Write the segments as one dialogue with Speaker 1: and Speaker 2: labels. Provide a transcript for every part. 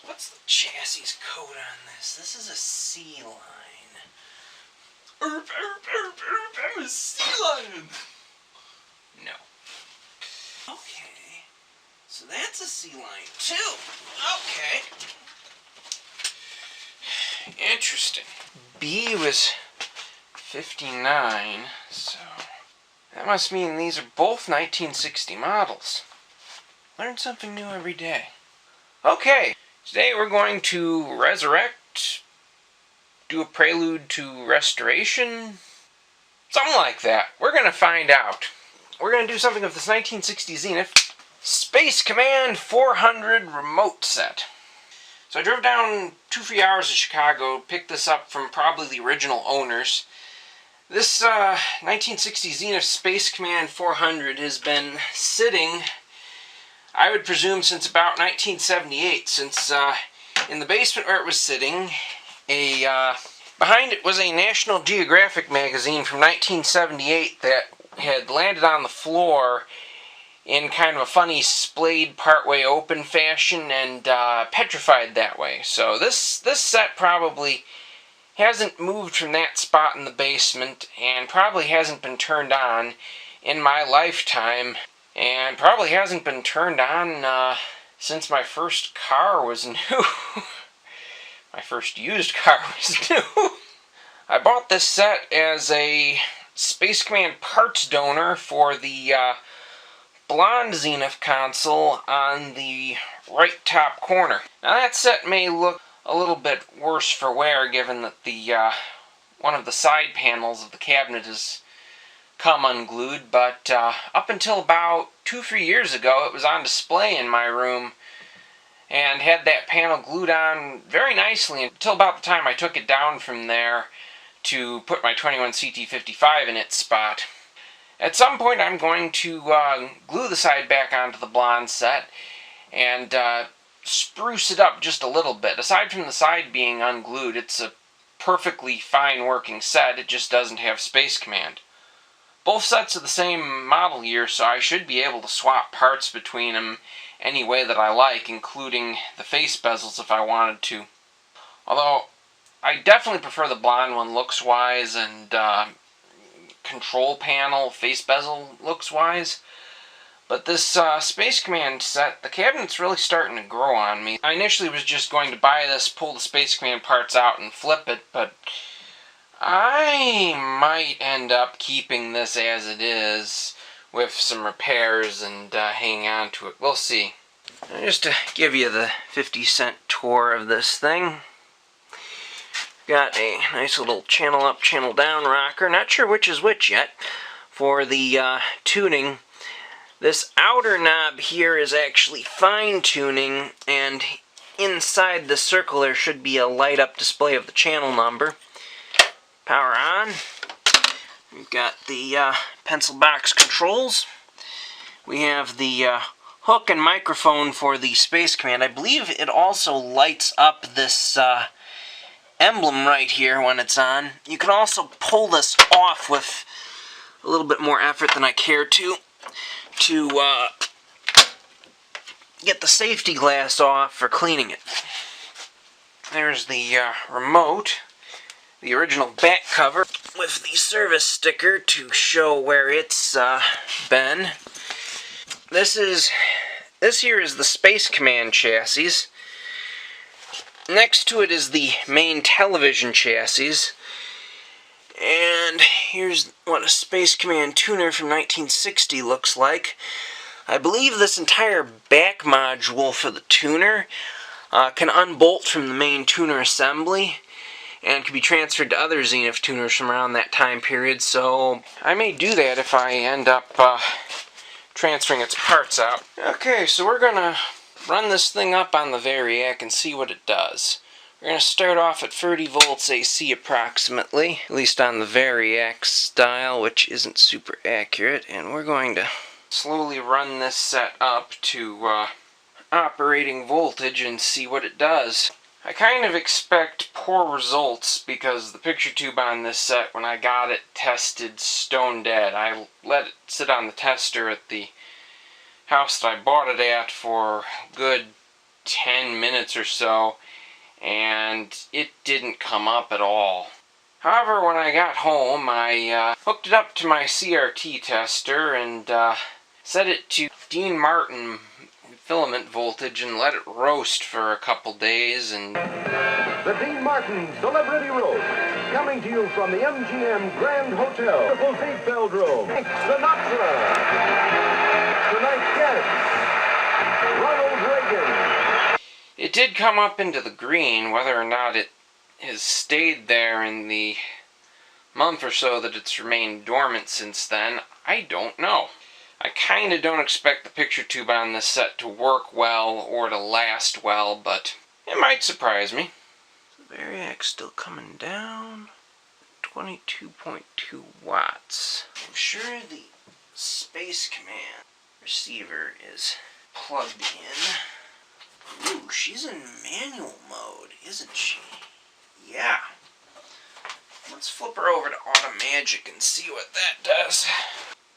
Speaker 1: What's the chassis code on this? This is a C-line. C-line! No. Okay. So that's a C-line too. Okay. Interesting. B was 59, so that must mean these are both 1960 models. Learn something new every day. Okay, today we're going to resurrect, do a prelude to restoration, something like that. We're going to find out. We're going to do something with this 1960 Zenith Space Command 400 remote set. So I drove down 2-3 hours to Chicago, picked this up from probably the original owners. This 1960 Zenith Space Command 400 has been sitting, I would presume, since about 1978, since in the basement where it was sitting, behind it was a National Geographic magazine from 1978 that had landed on the floor in kind of a funny splayed partway open fashion and petrified that way. So this set probably hasn't moved from that spot in the basement and probably hasn't been turned on in my lifetime, and probably hasn't been turned on since my first car was new. My first used car was new. I bought this set as a Space Command parts donor for the blonde Zenith console on the right top corner. Now that set may look a little bit worse for wear, given that the one of the side panels of the cabinet has come unglued, but up until about 2-3 years ago it was on display in my room and had that panel glued on very nicely until about the time I took it down from there to put my 21 CT55 in its spot. At some point I'm going to glue the side back onto the blonde set and spruce it up just a little bit. Aside from the side being unglued, it's a perfectly fine working set. It just doesn't have Space Command. Both sets are the same model year, so I should be able to swap parts between them any way that I like, including the face bezels if I wanted to. Although, I definitely prefer the blonde one looks-wise and control panel, face bezel looks-wise. But this Space Command set, the cabinet's really starting to grow on me. I initially was just going to buy this, pull the Space Command parts out and flip it, but I might end up keeping this as it is with some repairs and hanging on to it. We'll see. Just to give you the 50-cent tour of this thing. Got a nice little channel up, channel down rocker. Not sure which is which yet for the tuning. This outer knob here is actually fine tuning, and inside the circle there should be a light up display of the channel number. Power on. We've got the pencil box controls. We have the hook and microphone for the Space Command. I believe it also lights up this emblem right here when it's on. You can also pull this off with a little bit more effort than I care to get the safety glass off for cleaning it. There's the remote, the original back cover with the service sticker to show where it's been. This here is the Space Command chassis. Next to it is the main television chassis. And here's what a Space Command tuner from 1960 looks like. I believe this entire back module for the tuner can unbolt from the main tuner assembly and can be transferred to other Zenith tuners from around that time period, so I may do that if I end up transferring its parts out. Okay, so we're going to run this thing up on the Variac and see what it does. We're going to start off at 30 volts AC approximately, at least on the Variac style, which isn't super accurate, and we're going to slowly run this set up to operating voltage and see what it does. I kind of expect poor results because the picture tube on this set, when I got it tested stone dead. I let it sit on the tester at the house that I bought it at for good 10 minutes or so, and it didn't come up at all. However, when I got home, I hooked it up to my CRT tester and set it to Dean Martin filament voltage and let it roast for a couple days. And
Speaker 2: the Dean Martin Celebrity Roast, coming to you from the MGM Grand Hotel. Triple Seatbelt Room. Sinatra. Tonight's guest, Ronald Reagan.
Speaker 1: It did come up into the green. Whether or not it has stayed there in the month or so that it's remained dormant since then, I don't know. I kind of don't expect the picture tube on this set to work well or to last well, but it might surprise me. The Variac's still coming down. 22.2 watts. I'm sure the Space Command receiver is plugged in. Ooh, she's in manual mode, isn't she? Yeah. Let's flip her over to Automagic and see what that does.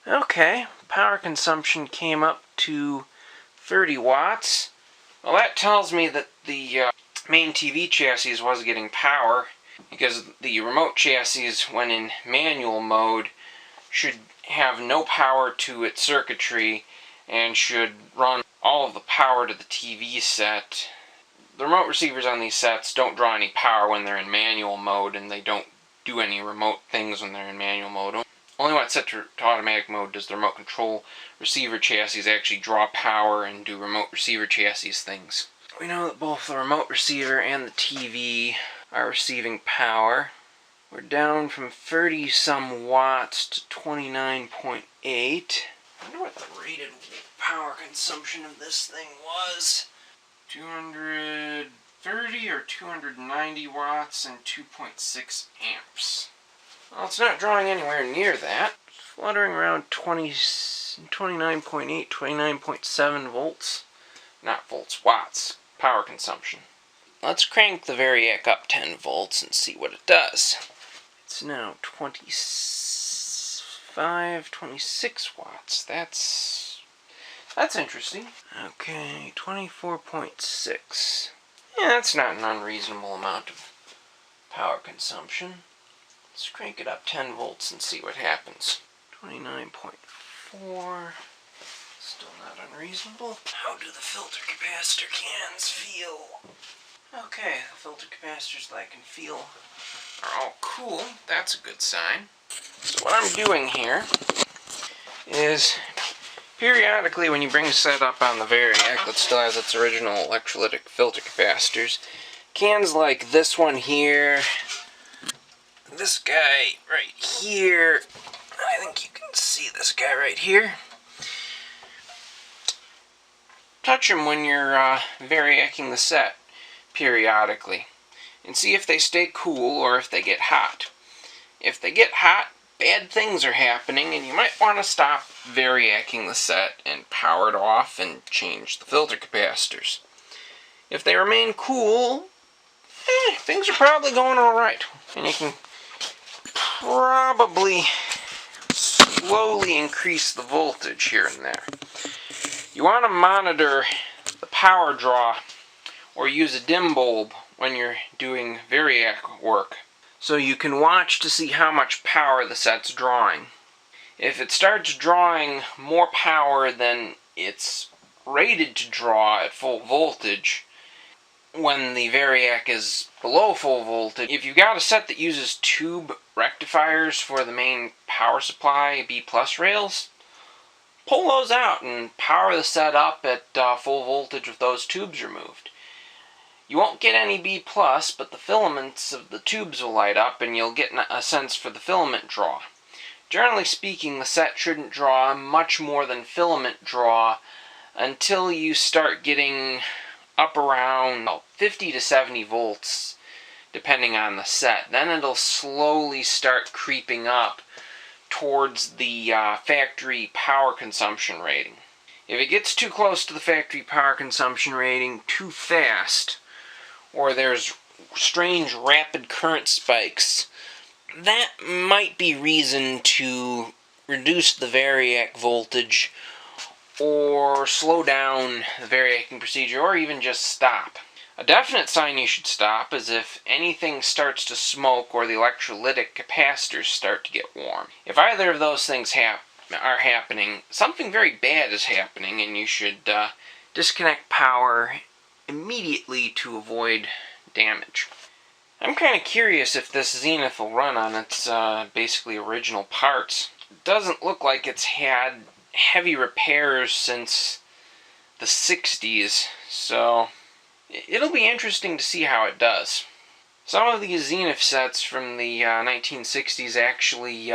Speaker 1: Okay, power consumption came up to 30 watts. Well, that tells me that the main TV chassis was getting power, because the remote chassis, when in manual mode, should have no power to its circuitry and should run all of the power to the TV set. The remote receivers on these sets don't draw any power when they're in manual mode, and they don't do any remote things when they're in manual mode. Only when it's set to automatic mode does the remote control receiver chassis actually draw power and do remote receiver chassis things. We know that both the remote receiver and the TV are receiving power. We're down from 30-some watts to 29.8. I wonder what the rated power consumption of this thing was. 230 or 290 watts and 2.6 amps. Well, it's not drawing anywhere near that. It's fluttering around 29.8, 29.7 volts. Not volts, watts. Power consumption. Let's crank the Variac up 10 volts and see what it does. It's now 25, 26 watts. That's interesting. Okay, 24.6. Yeah, that's not an unreasonable amount of power consumption. Let's crank it up 10 volts and see what happens. 29.4. Still not unreasonable. How do the filter capacitor cans feel? Okay, the filter capacitors that I can feel are all cool. That's a good sign. So what I'm doing here is periodically, when you bring a set up on the Variac that still has its original electrolytic filter capacitors, cans like this one here, this guy right here, I think you can see this guy right here. Touch them when you're Variacing the set periodically and see if they stay cool or if they get hot. If they get hot, bad things are happening, and you might want to stop Variacing the set and power it off and change the filter capacitors. If they remain cool, things are probably going alright, and you can probably slowly increase the voltage here and there. You want to monitor the power draw or use a dim bulb when you're doing Variac work, so you can watch to see how much power the set's drawing. If it starts drawing more power than it's rated to draw at full voltage, when the Variac is below full voltage, if you've got a set that uses tube rectifiers for the main power supply, B+ rails, pull those out and power the set up at full voltage with those tubes removed. You won't get any B+, but the filaments of the tubes will light up and you'll get a sense for the filament draw. Generally speaking, the set shouldn't draw much more than filament draw until you start getting up around 50 to 70 volts, depending on the set. Then it'll slowly start creeping up towards the factory power consumption rating. If it gets too close to the factory power consumption rating too fast, or there's strange rapid current spikes, that might be reason to reduce the Variac voltage or slow down the variaking procedure, or even just stop. A definite sign you should stop is if anything starts to smoke or the electrolytic capacitors start to get warm. If either of those things are happening, something very bad is happening, and you should disconnect power immediately to avoid damage. I'm kind of curious if this Zenith will run on its basically original parts. It doesn't look like it's had heavy repairs since the 60s, so it'll be interesting to see how it does. Some of these Zenith sets from the 1960s actually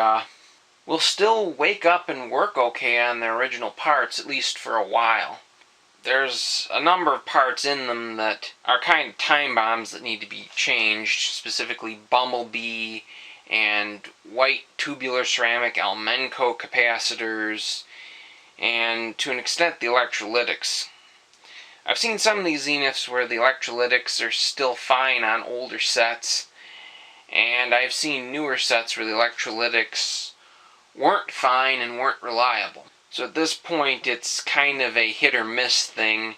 Speaker 1: will still wake up and work okay on their original parts, at least for a while. There's a number of parts in them that are kind of time bombs that need to be changed, specifically Bumblebee and white tubular ceramic Almenco capacitors, and to an extent the electrolytics. I've seen some of these Zeniths where the electrolytics are still fine on older sets, and I've seen newer sets where the electrolytics weren't fine and weren't reliable. So at this point it's kind of a hit or miss thing,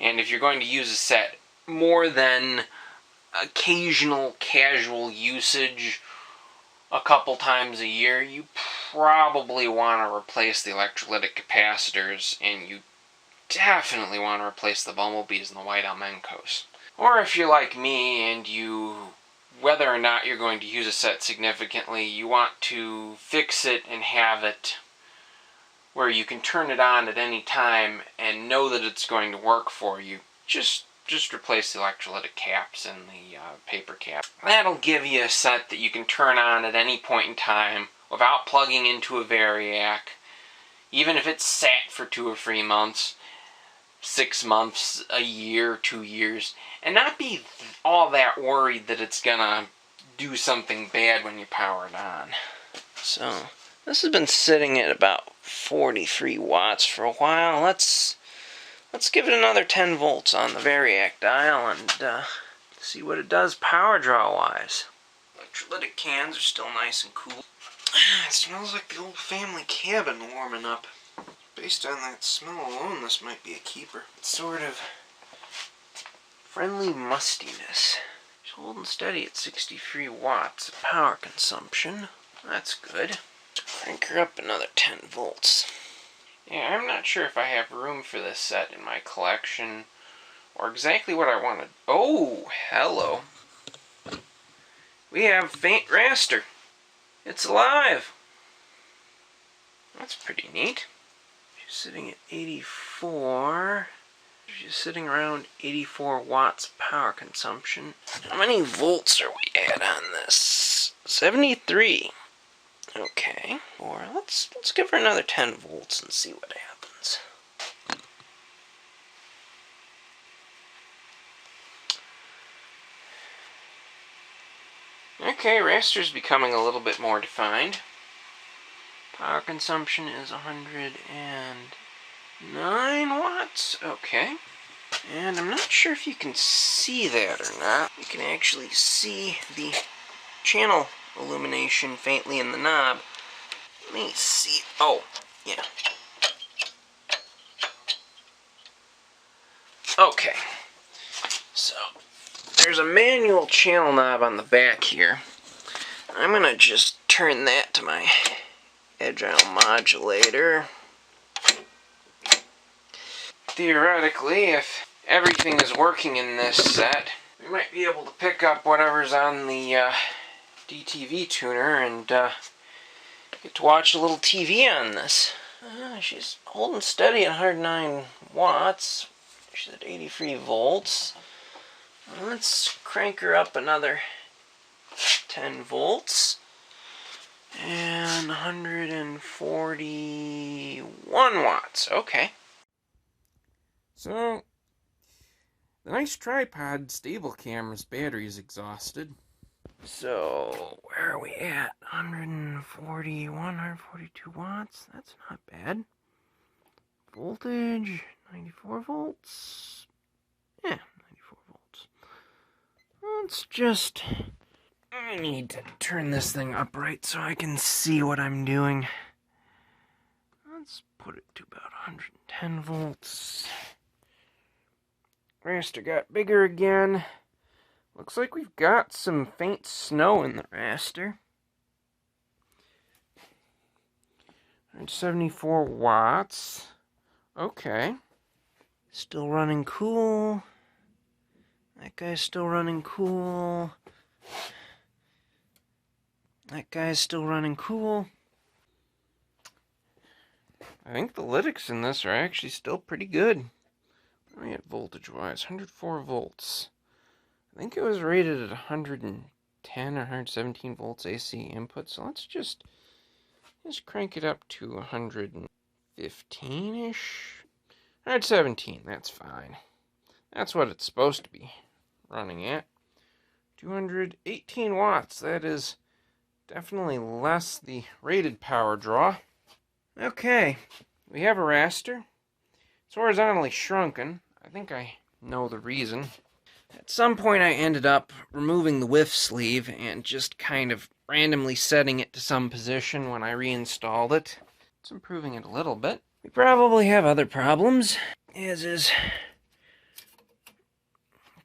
Speaker 1: and if you're going to use a set more than occasional casual usage a couple times a year, you probably want to replace the electrolytic capacitors, and you definitely want to replace the Bumblebees and the white Almencos. Or if you're like me and whether or not you're going to use a set significantly, you want to fix it and have it where you can turn it on at any time and know that it's going to work for you. Just replace the electrolytic caps and the paper cap. That'll give you a set that you can turn on at any point in time without plugging into a variac, even if it's sat for 2 or 3 months, 6 months, a year, 2 years, and not be all that worried that it's gonna do something bad when you power it on. So this has been sitting at about 43 watts for a while. Let's give it another 10 volts on the variac dial and see what it does power draw wise. Electrolytic cans are still nice and cool. It smells like the old family cabin warming up. Based on that smell alone, this might be a keeper. It's sort of friendly mustiness. It's holding steady at 63 watts of power consumption. That's good. Crank her up another 10 volts. Yeah, I'm not sure if I have room for this set in my collection, or exactly what I wanted. Oh, hello. We have faint Raster. It's alive. That's pretty neat. She's sitting at 84. She's sitting around 84 watts power consumption. How many volts are we at on this? 73. Okay. Or let's give her another 10 volts and see what happens. Okay, Raster's becoming a little bit more defined. Power consumption is 109 watts. Okay. And I'm not sure if you can see that or not. You can actually see the channel illumination faintly in the knob. Let me see. Oh, yeah. Okay. So, there's a manual channel knob on the back here. I'm going to just turn that to my agile modulator. Theoretically, if everything is working in this set, we might be able to pick up whatever's on the DTV tuner and get to watch a little TV on this. She's holding steady at 109 watts. She's at 83 volts. Let's crank her up another 10 volts. And 141 watts. Okay. So, the nice tripod stable camera's battery is exhausted. So, where are we at? 141, 142 watts? That's not bad. Voltage, 94 volts. Yeah, 94 volts. I need to turn this thing upright so I can see what I'm doing. Let's put it to about 110 volts. Raster got bigger again. Looks like we've got some faint snow in the raster. 174 watts. Okay. Still running cool. That guy's still running cool. That guy's still running cool. I think the lytics in this are actually still pretty good. What are we at voltage-wise? 104 volts. I think it was rated at 110 or 117 volts AC input, so let's just crank it up to 115-ish. 117, that's fine. That's what it's supposed to be running at. 218 watts, that is definitely less the rated power draw. Okay, we have a raster. It's horizontally shrunken. I think I know the reason. At some point I ended up removing the whiff sleeve and just kind of randomly setting it to some position when I reinstalled it. It's improving it a little bit. We probably have other problems, as is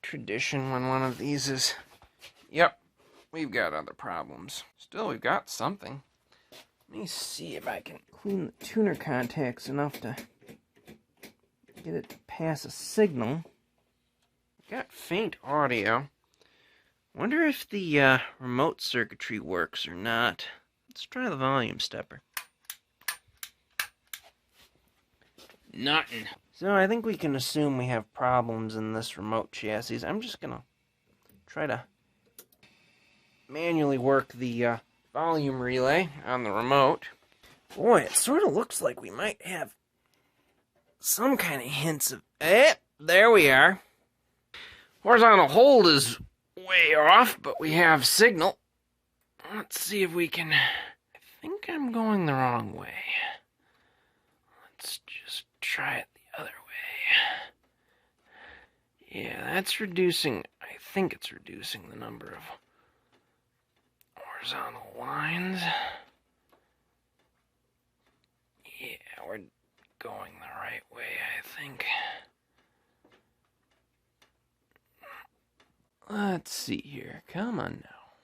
Speaker 1: tradition when one of these is... Yep, we've got other problems. Still, we've got something. Let me see if I can clean the tuner contacts enough to get it to pass a signal. Got faint audio. Wonder if the remote circuitry works or not. Let's try the volume stepper. Nothing. So I think we can assume we have problems in this remote chassis. I'm just gonna try to manually work the volume relay on the remote. Boy, it sort of looks like we might have some kind of hints of... there we are. Horizontal hold is way off, but we have signal. Let's see if we can... I think I'm going the wrong way. Let's just try it the other way. Yeah, that's reducing... I think it's reducing the number of horizontal lines. Yeah, we're going the right way, I think. Let's see here. Come on now.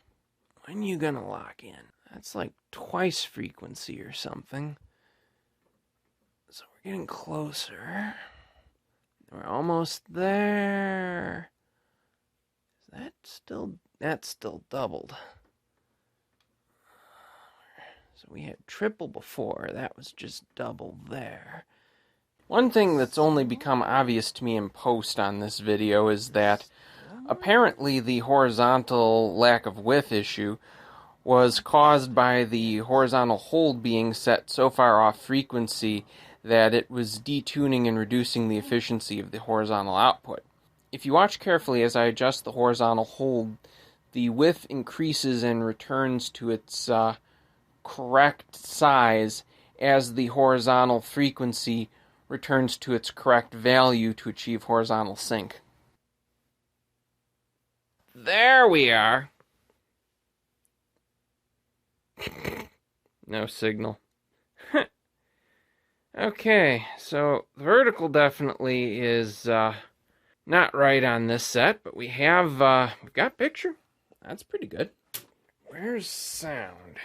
Speaker 1: When you gonna lock in? That's like twice frequency or something. So we're getting closer. We're almost there. Is that still... That's still doubled. So we had triple before. That was just double there. One thing that's only become obvious to me in post on this video is that apparently the horizontal lack of whiff issue was caused by the horizontal hold being set so far off frequency that it was detuning and reducing the efficiency of the horizontal output. If you watch carefully as I adjust the horizontal hold, the whiff increases and returns to its correct size as the horizontal frequency returns to its correct value to achieve horizontal sync. There we are. No signal. Okay, so the vertical definitely is not right on this set, but we have we've got picture. That's pretty good. Where's sound?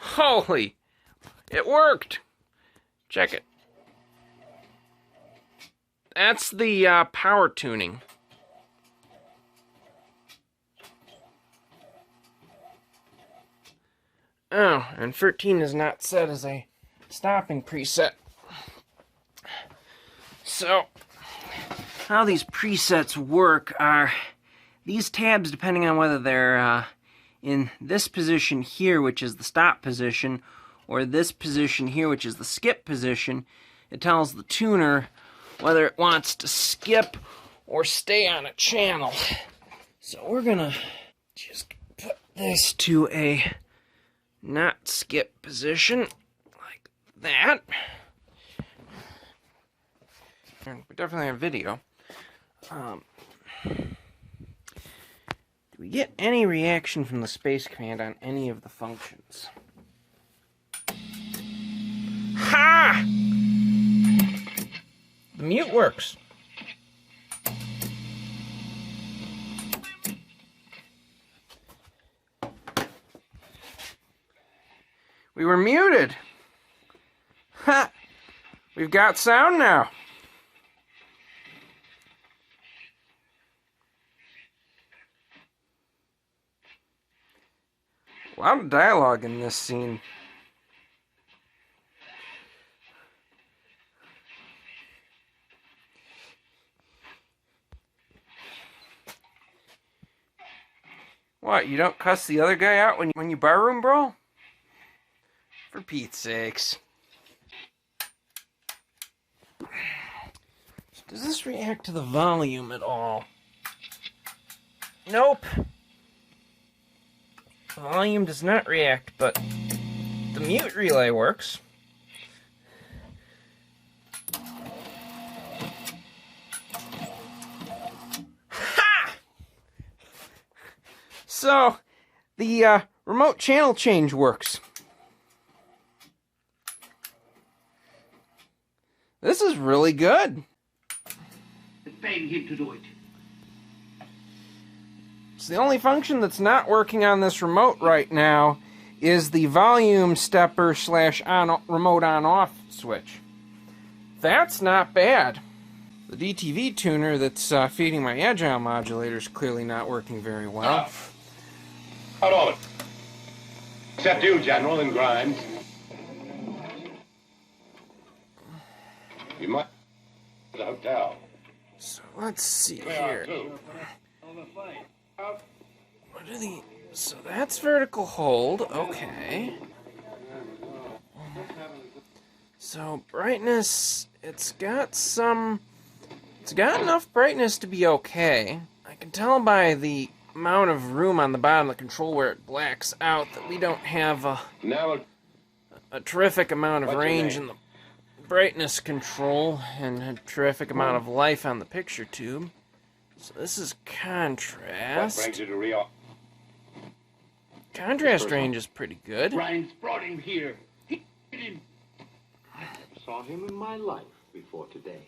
Speaker 1: Holy! It worked! Check it. That's the power tuning. Oh, and 13 is not set as a stopping preset. So, how these presets work are these tabs, depending on whether they're in this position here, which is the stop position, or this position here, which is the skip position, it tells the tuner whether it wants to skip or stay on a channel. So we're gonna just put this to a not skip position, like that. And we definitely have video. Do we get any reaction from the space command on any of the functions? Ha! The mute works. We were muted. Ha! We've got sound now. A lot of dialogue in this scene. What, you don't cuss the other guy out when you barroom brawl? For Pete's sakes. Does this react to the volume at all? Nope. The volume does not react, but the mute relay works. Ha! So, the remote channel change works. This is really good.
Speaker 3: Paying him to do it.
Speaker 1: So the only function that's not working on this remote right now is the volume stepper / remote on-off switch. That's not bad. The DTV tuner that's feeding my agile modulator is clearly not working very well.
Speaker 2: Out of it. Except you, General, and Grimes. You might the hotel.
Speaker 1: So let's see here. What are the... So that's vertical hold. Okay. So brightness, it's got enough brightness to be okay. I can tell by the amount of room on the bottom of the control where it blacks out that we don't have a terrific amount of range in the brightness control and a terrific amount of life on the picture tube. So this is contrast.
Speaker 2: What brings you to Rio?
Speaker 1: Contrast range is pretty good.
Speaker 3: Ryan's brought him here. He hit him.
Speaker 4: I never saw him in my life before today.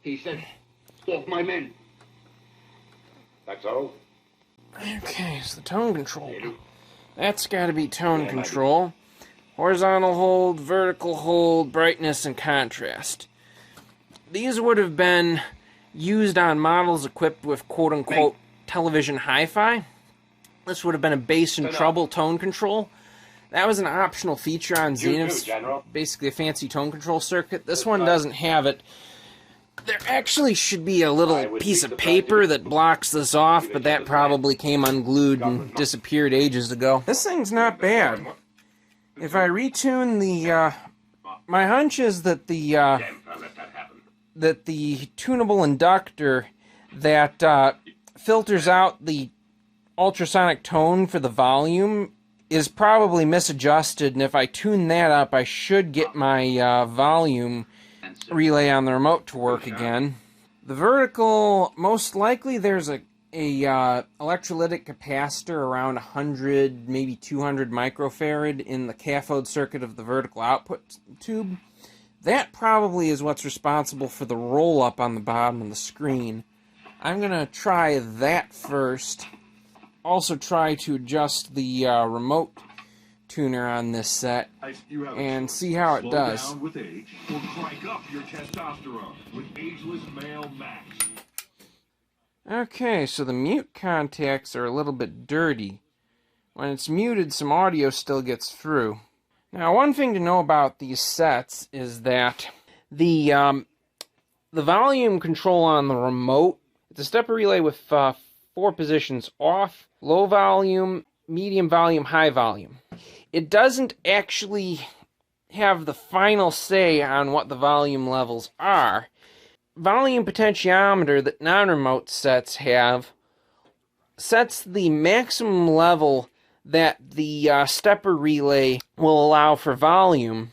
Speaker 3: He said, "Walk my men."
Speaker 2: That's all?
Speaker 1: Okay, so the tone control. That's got to be tone control. Horizontal hold, vertical hold, brightness, and contrast. These would have been used on models equipped with quote-unquote television hi-fi. This would have been a bass and treble tone control. That was an optional feature on Zenith's, basically a fancy tone control circuit. This one doesn't have it. There actually should be a little piece of paper that blocks this off, but that probably came unglued and disappeared ages ago. This thing's not bad. If I retune the, my hunch is that the tunable inductor that filters out the ultrasonic tone for the volume is probably misadjusted, and if I tune that up, I should get my volume relay on the remote to work again. The vertical, most likely there's a electrolytic capacitor around 100, maybe 200 microfarad in the cathode circuit of the vertical output tube. That probably is what's responsible for the roll-up on the bottom of the screen. I'm going to try that first. Also try to adjust the remote tuner on this set and see how it does.
Speaker 5: Slow down with age, or crank up your testosterone with Ageless Male Max.
Speaker 1: Okay, so the mute contacts are a little bit dirty. When it's muted, some audio still gets through. Now, one thing to know about these sets is that the volume control on the remote, it's a stepper relay with 4 positions: off, low volume, medium volume, high volume. It doesn't actually have the final say on what the volume levels are. Volume potentiometer that non-remote sets have sets the maximum level that the stepper relay will allow for volume,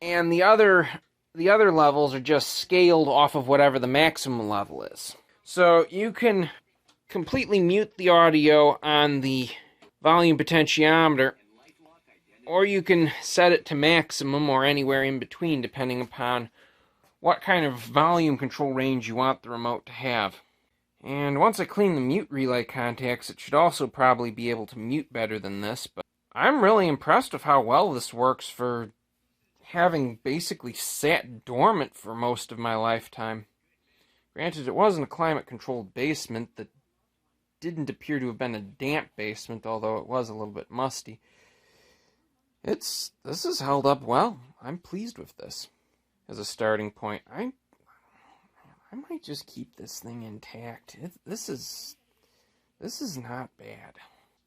Speaker 1: and the other levels are just scaled off of whatever the maximum level is. So you can completely mute the audio on the volume potentiometer, or you can set it to maximum or anywhere in between depending upon what kind of volume control range you want the remote to have. And once I clean the mute relay contacts, it should also probably be able to mute better than this, but I'm really impressed with how well this works for having basically sat dormant for most of my lifetime. Granted, it wasn't a climate-controlled basement that didn't appear to have been a damp basement, although it was a little bit musty. This has held up well. I'm pleased with this. As a starting point, I might just keep this thing intact. This is not bad.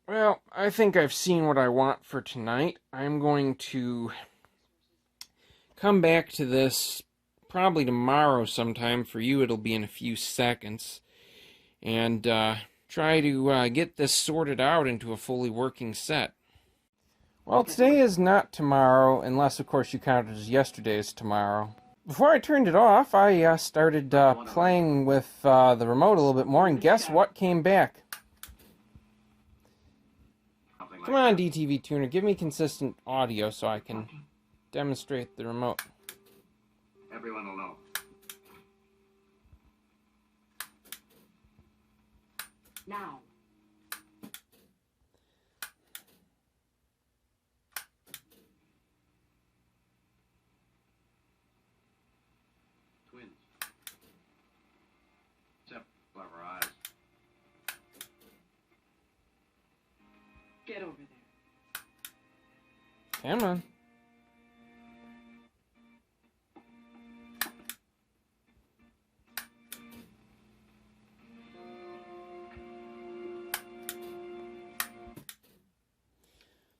Speaker 1: Well, I think I've seen what I want for tonight. I'm going to come back to this probably tomorrow sometime. For you, it'll be in a few seconds. And try to get this sorted out into a fully working set. Well, today is not tomorrow, unless, of course, you count it as yesterday as tomorrow. Before I turned it off, I started playing with the remote a little bit more, and guess what came back? Come on, DTV Tuner, give me consistent audio so I can demonstrate the remote.
Speaker 4: Everyone will know.
Speaker 6: Now.
Speaker 4: Twins. Except clever eyes.
Speaker 6: Get over there.
Speaker 1: Come on.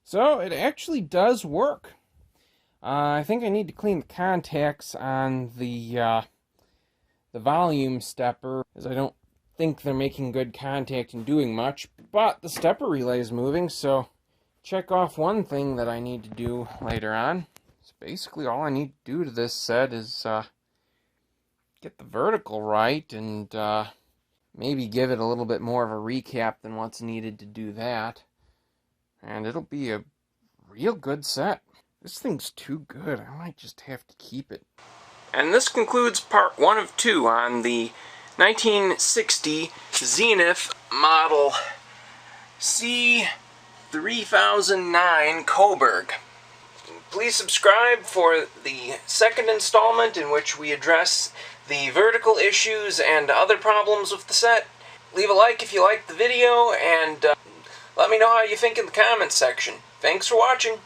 Speaker 1: So, it actually does work. I think I need to clean the contacts on the volume stepper, as I don't think they're making good contact and doing much, but the stepper relay is moving, so check off one thing that I need to do later on. So basically all I need to do to this set is get the vertical right and maybe give it a little bit more of a recap than what's needed to do that. And it'll be a real good set. This thing's too good. I might just have to keep it. And this concludes part 1 of 2 on the 1960 Zenith model C3009 Coburg. Please subscribe for the second installment in which we address the vertical issues and other problems with the set. Leave a like if you liked the video, and let me know how you think in the comments section. Thanks for watching.